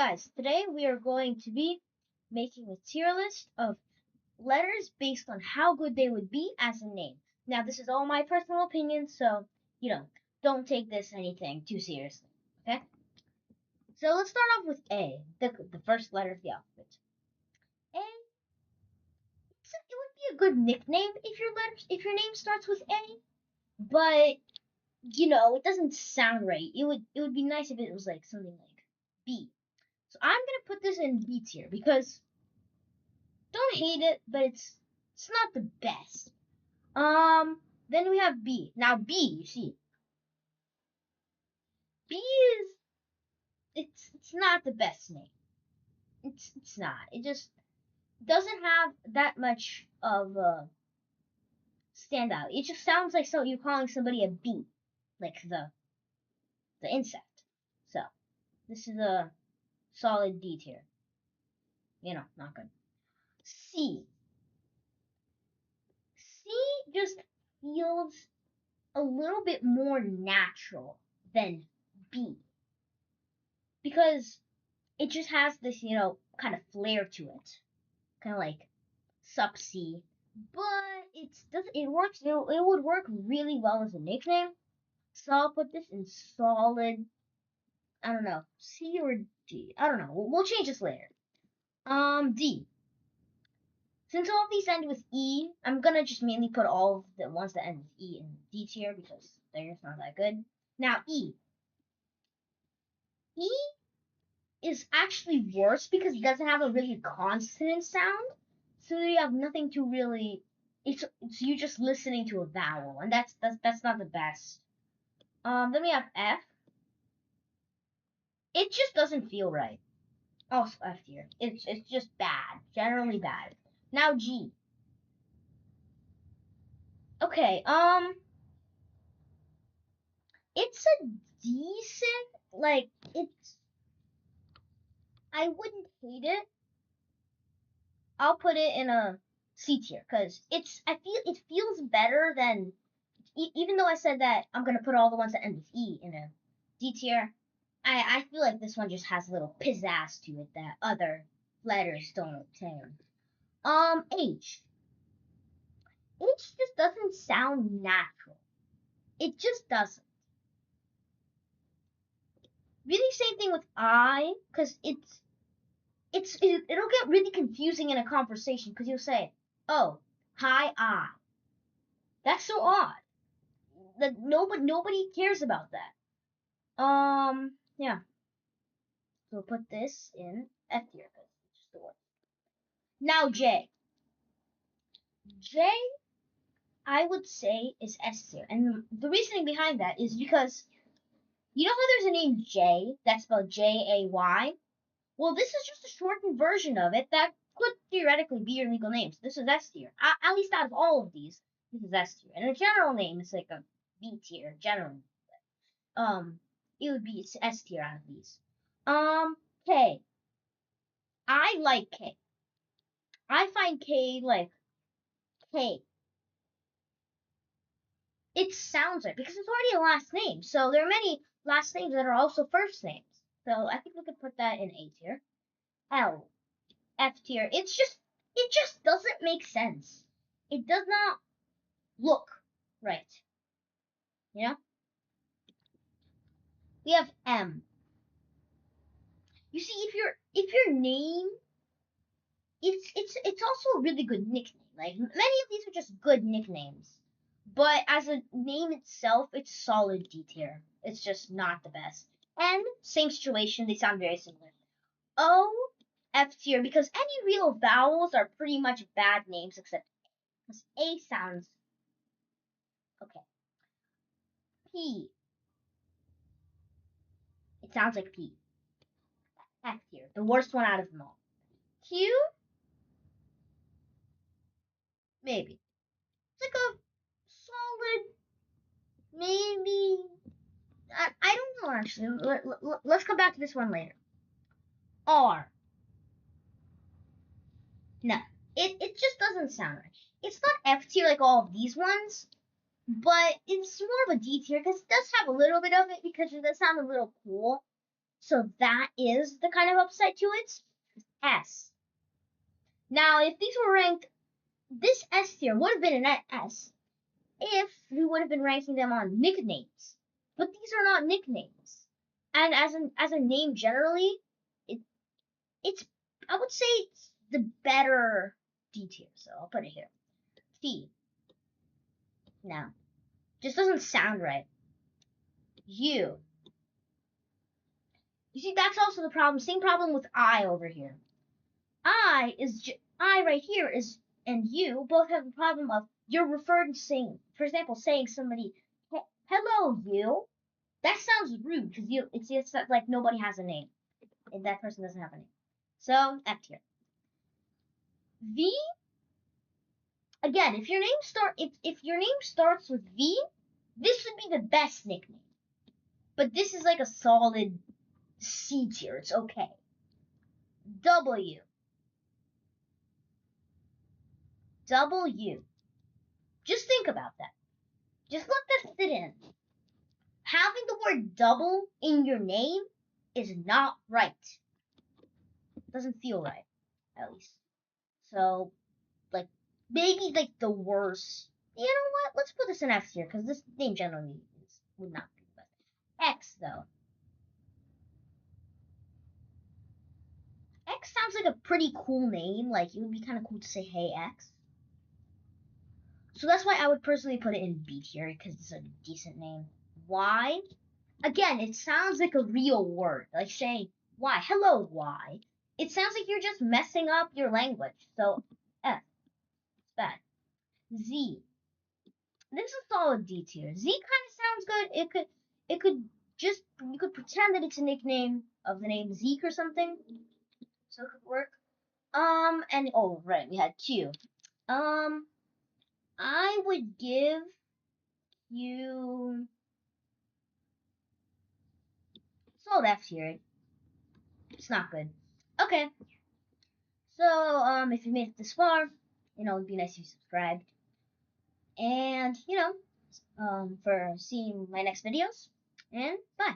guys, today we are going to be making a tier list of letters based on how good they would be as a name. Now, this is all my personal opinion, so, don't take this anything too seriously, okay? So let's start off with A, the first letter of the alphabet. A, it would be a good nickname if your name starts with A, but, it doesn't sound right. It would be nice if it was like something like B. So I'm gonna put this in B tier because don't hate it, but it's not the best. Then we have B. Now B, you see, B is it's not the best name. It's not. It just doesn't have that much of a standout. It just sounds like you're calling somebody a bee, like the insect. So this is a solid D tier. Not good. C. C just feels a little bit more natural than B because it just has this, kind of flair to it, kind of like sup C. But it works. It would work really well as a nickname. So I'll put this in solid. I don't know, C or D. I don't know. We'll change this later. D. Since all of these end with E, I'm gonna just mainly put all of the ones that end with E in D tier because they're just not that good. Now E. E is actually worse because it doesn't have a really consonant sound. So you have nothing to really. It's you just listening to a vowel, and that's not the best. Then we have F. It just doesn't feel right. Also F tier. It's just bad, generally bad. Now G. Okay. It's a decent like it's. I wouldn't hate it. I'll put it in a C tier because it feels better than even though I said that I'm gonna put all the ones that end with E in a D tier, I feel like this one just has a little pizzazz to it that other letters don't obtain. H. H just doesn't sound natural. It just doesn't. Really, same thing with I, because it'll get really confusing in a conversation because you'll say, "Oh, hi, I." That's so odd. That nobody cares about that. Yeah. So we'll put this in F tier because it's just the word. Now J. J, I would say, is S tier. And the reasoning behind that is because you know how there's a name Jay that's spelled Jay? Well, this is just a shortened version of it that could theoretically be your legal name. So this is S tier. At least out of all of these, this is S tier. And a general name is like a B tier, general. It would be S tier out of these. K. I like K. I find K like K. It sounds right because it's already a last name. So there are many last names that are also first names. So I think we could put that in A tier. L. F tier. It just doesn't make sense. It does not look right. You know? We have M. You see, if your name it's also a really good nickname. Like many of these are just good nicknames. But as a name itself, it's solid D tier. It's just not the best. N, same situation, they sound very similar. O, F tier, because any real vowels are pretty much bad names except because A sounds okay. P, it sounds like P. F tier, the worst one out of them all. Q, maybe. It's like a solid, maybe. I don't know actually. Let's come back to this one later. R. No, it just doesn't sound right. It's not F tier like all of these ones, but it's more of a D tier because it does have a little bit of it because it does sound a little cool. So that is the kind of upside to it. S. Now, if these were ranked, this S tier would have been an S if we would have been ranking them on nicknames. But these are not nicknames. And as a name generally, it it's I would say it's the better D tier. So I'll put it here. T. Now, just doesn't sound right. U. You see, that's also the problem. Same problem with I over here. I right here is and you both have the problem of you're referring to saying, for example, saying somebody, hello you. That sounds rude because it's just that, like nobody has a name, and that person doesn't have a name. So F tier. V. Again, if your name if your name starts with V, this would be the best nickname. But this is like a solid C tier. It's okay. W. W. Just think about that. Just let that sit in. Having the word double in your name is not right. It doesn't feel right, at least. So, like, maybe like the worst. You know what? Let's put this in F tier because this name generally would not be the best. X though. X sounds like a pretty cool name. Like it would be kind of cool to say, "Hey X." So that's why I would personally put it in B tier because it's a decent name. Y. Again, it sounds like a real word, like saying "Why?" Hello, Y. It sounds like you're just messing up your language. So F. It's bad. Z. This is a solid D tier. Z kind of sounds good. It could just you could pretend that it's a nickname of the name Zeke or something. So it could work. And oh right, we had Q. I would give you solid F tier. It's not good. Okay. So if you made it this far, it'd be nice if you subscribed. And for seeing my next videos. And bye.